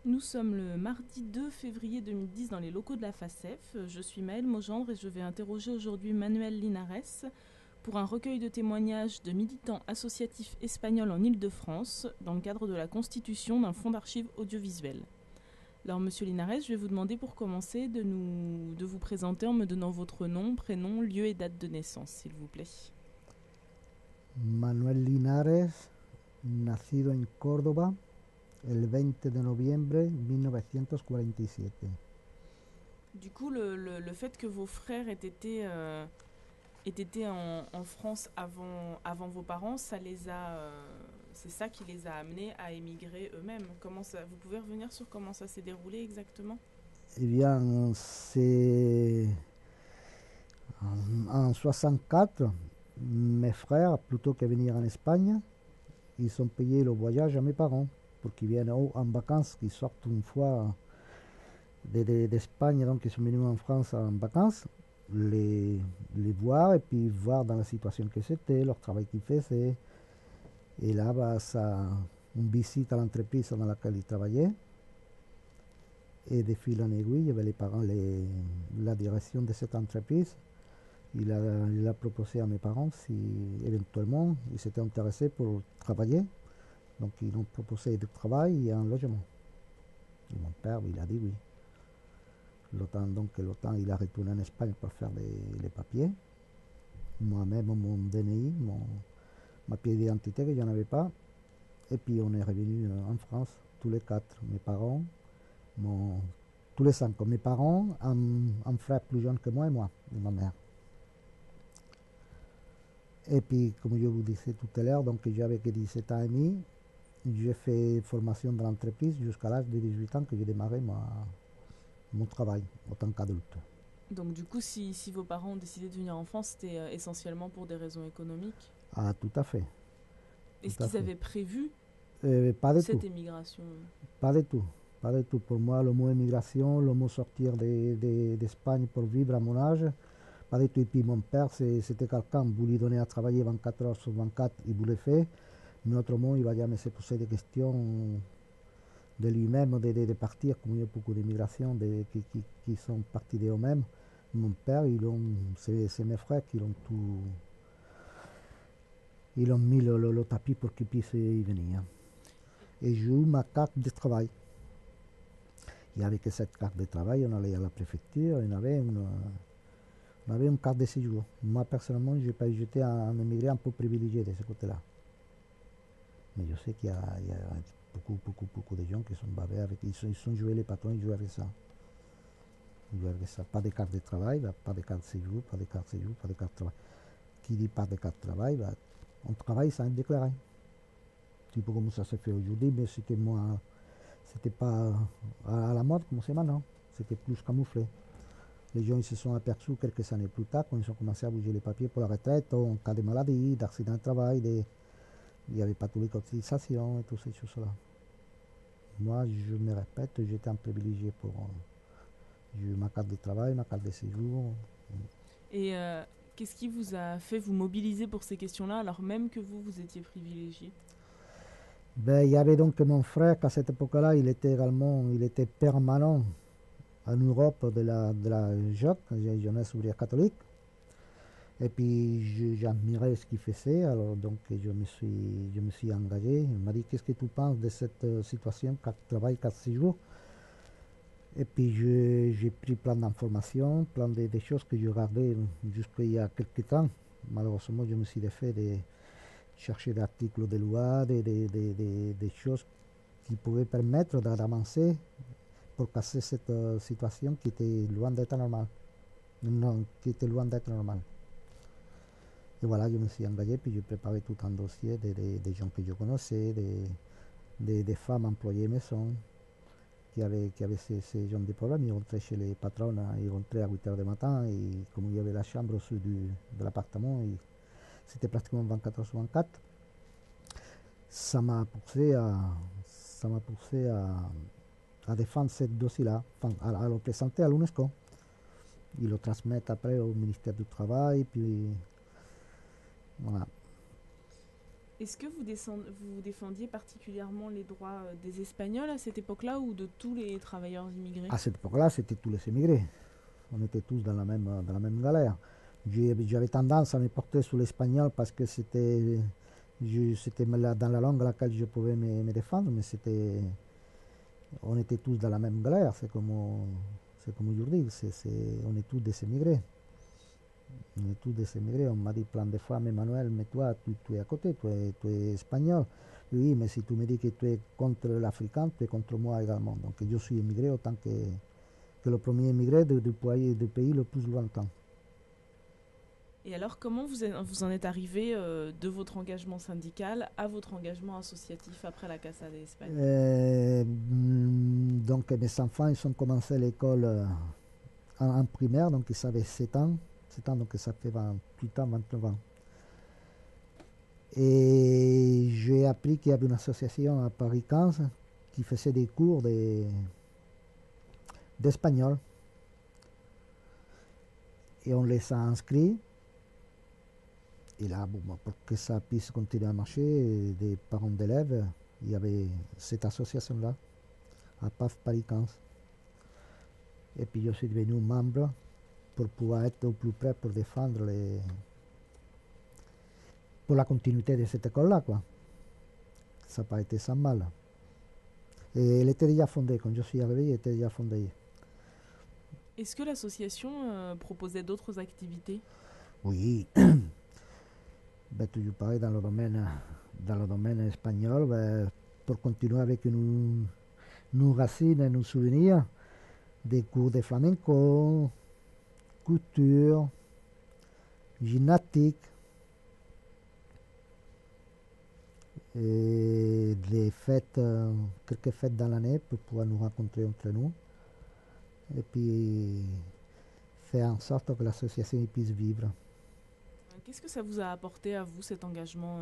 Nous sommes le mardi 2 février 2010 dans les locaux de la FACEF. Je suis Maëlle Maugendre et je vais interroger aujourd'hui Manuel Linares pour un recueil de témoignages de militants associatifs espagnols en Île-de-France dans le cadre de la constitution d'un fonds d'archives audiovisuelles. Alors Monsieur Linares, je vais vous demander pour commencer de vous présenter en me donnant votre nom, prénom, lieu et date de naissance, s'il vous plaît. Manuel Linares, nacido en Córdoba el 20 de noviembre 1947. Du coup, le fait que vos frères aient été en France avant vos parents, c'est ça qui les a amenés à émigrer eux-mêmes. Vous pouvez revenir sur comment ça s'est déroulé exactement? Eh bien, c'est en 64, mes frères, plutôt que venir en Espagne, ils ont payé le voyage à mes parents pour qu'ils viennent en vacances, qu'ils sortent une fois d'Espagne, donc ils sont venus en France en vacances, les voir et puis voir dans la situation que c'était, leur travail qu'ils faisaient. Et là, une visite à l'entreprise dans laquelle ils travaillaient. Et de fil en aiguille, il y avait les parents, la direction de cette entreprise. Il a proposé à mes parents si éventuellement ils s'étaient intéressés pour travailler. Donc ils ont proposé du travail et un logement. Et mon père, il a dit oui. Le temps, il a retourné en Espagne pour faire les papiers. Moi-même, mon DNI, ma pièce d'identité que je n'avais pas. Et puis on est revenu en France, tous les quatre, mes parents, tous les cinq, mes parents, un frère plus jeune que moi et ma mère. Et puis, comme je vous disais tout à l'heure, donc j'avais que 17 ans et demi, j'ai fait formation dans l'entreprise jusqu'à l'âge de 18 ans que j'ai démarré mon travail en tant qu'adulte. Donc du coup, si vos parents ont décidé de venir en France, c'était essentiellement pour des raisons économiques? Ah, tout à fait. Est-ce qu'ils avaient prévu Pas du cette tout. émigration? Pas du tout. Pas du tout. Pour moi, le mot émigration, le mot sortir d'Espagne pour vivre à mon âge, pas du tout. Et puis mon père, c'était quelqu'un, vous lui donnez à travailler 24 heures sur 24, il vous le fait. Mais autrement, il va jamais se poser des questions de lui-même, de partir, comme il y a beaucoup d'immigration qui sont partis d'eux-mêmes. Mon père, c'est mes frères qui l'ont tout. Ils ont mis le tapis pour qu'ils puissent y venir. Et j'ai eu ma carte de travail. Et avec cette carte de travail, on allait à la préfecture, on avait une carte de séjour. Moi, personnellement, j'étais un immigré un peu privilégié de ce côté-là. Mais je sais qu'il y a beaucoup de gens qui sont bavés avec. Ils sont joués, les patrons, ils jouent avec ça. Ils jouent avec ça. Pas de carte de travail, pas de carte de séjour, pas de carte de séjour, pas de carte de travail. Qui dit pas de carte de travail, on travaille sans être déclaré. C'est pas comme ça se fait aujourd'hui, mais c'était pas à la mode comme c'est maintenant. C'était plus camouflé. Les gens ils se sont aperçus quelques années plus tard, quand ils ont commencé à bouger les papiers pour la retraite, en cas de maladie, d'accident de travail, il n'y avait pas toutes les cotisations et toutes ces choses-là. Moi, je me répète, j'étais un privilégié pour. J'ai eu ma carte de travail, ma carte de séjour. Et qu'est-ce qui vous a fait vous mobiliser pour ces questions-là, alors même que vous étiez privilégié? Ben, il y avait donc mon frère qu'à cette époque-là, il était permanent en Europe de la JOC, Jeunesse ouvrière catholique. Et puis j'admirais ce qu'il faisait, alors donc je me suis engagé. Il m'a dit qu'est-ce que tu penses de cette situation, 4 travail, 4 séjours. Et puis j'ai pris plein d'informations, plein de choses que je regardais jusqu'il y a quelques temps. Malheureusement, je me suis défait de chercher des articles de loi, des choses qui pouvaient permettre d'avancer pour casser cette situation qui était loin d'être normale. Non, qui était loin d'être normale. Et voilà, je me suis engagé, puis j'ai préparé tout un dossier des gens que je connaissais, des femmes employées maison qui avaient ces gens de problèmes. Ils rentraient chez les patrons, ils rentraient à 8 h du matin, et comme il y avait la chambre au sud de l'appartement, c'était pratiquement 24 heures sur 24. Ça m'a poussé à défendre ce dossier-là, enfin, à le présenter à l'UNESCO. Ils le transmettent après au ministère du Travail, puis voilà. Est-ce que vous défendiez particulièrement les droits des Espagnols à cette époque-là ou de tous les travailleurs immigrés? À cette époque-là, c'était tous les émigrés. On était tous dans la même galère. J'avais tendance à me porter sur l'espagnol parce que c'était dans la langue à laquelle je pouvais me défendre, mais on était tous dans la même galère. C'est comme aujourd'hui. On est tous des émigrés. On est tous des émigrés. On m'a dit plein de fois, mais Manuel, mais toi, tu es à côté, tu es espagnol. Oui, mais si tu me dis que tu es contre l'Africain, tu es contre moi également. Donc je suis émigré autant que le premier émigré du pays le plus lointain. Et alors, comment vous en êtes arrivé de votre engagement syndical à votre engagement associatif après la Casa de Espagne? Donc mes enfants, ils ont commencé l'école en primaire, donc ils avaient 7 ans. 7 ans, donc ça fait 28 ans, 29 ans. Et j'ai appris qu'il y avait une association à Paris 15 qui faisait des cours d'espagnol. Et on les a inscrits. Et là, bon, pour que ça puisse continuer à marcher, des parents d'élèves, il y avait cette association-là, à PAF Paris 15. Et puis je suis devenu membre pour pouvoir être au plus près pour défendre pour la continuité de cette école-là, quoi. Ça n'a pas été sans mal. Et elle était déjà fondée, quand je suis arrivé, elle était déjà fondée. Est-ce que l'association proposait d'autres activités? Oui, ben, toujours pareil dans le domaine espagnol, ben, pour continuer avec nos racines et nos souvenirs, des cours de flamenco, couture, gymnastique, et des fêtes, quelques fêtes dans l'année pour pouvoir nous rencontrer entre nous. Et puis faire en sorte que l'association puisse vivre. Qu'est-ce que ça vous a apporté à vous, cet engagement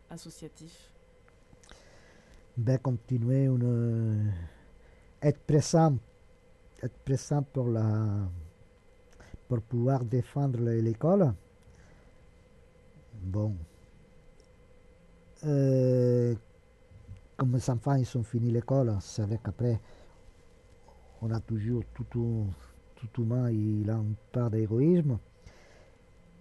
associatif? Ben, continuer être présent pour pouvoir défendre l'école. Bon, comme les enfants ils ont fini l'école, c'est vrai qu'après on a toujours tout humain, il a une part d'égoïsme.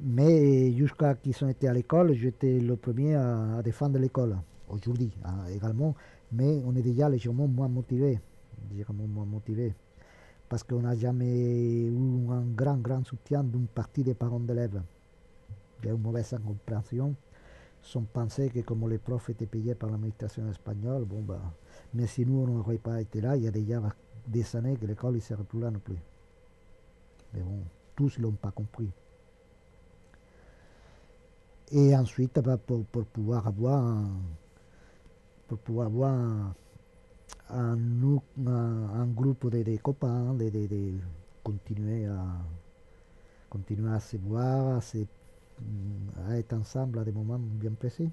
Mais jusqu'à qu'ils ont été à l'école, j'étais le premier à défendre l'école. Aujourd'hui également, mais on est déjà légèrement moins motivé. Parce qu'on n'a jamais eu un grand soutien d'une partie des parents d'élèves. Il y a une mauvaise incompréhension. Ils sont pensés que comme les profs étaient payés par l'administration espagnole, bon bah, mais si nous on n'aurait pas été là, il y a déjà des années que l'école ne serait plus là non plus. Mais bon, tous ne l'ont pas compris. Et ensuite, bah, pour pouvoir avoir un groupe de copains, de continuer à se voir, à être ensemble à des moments bien précis.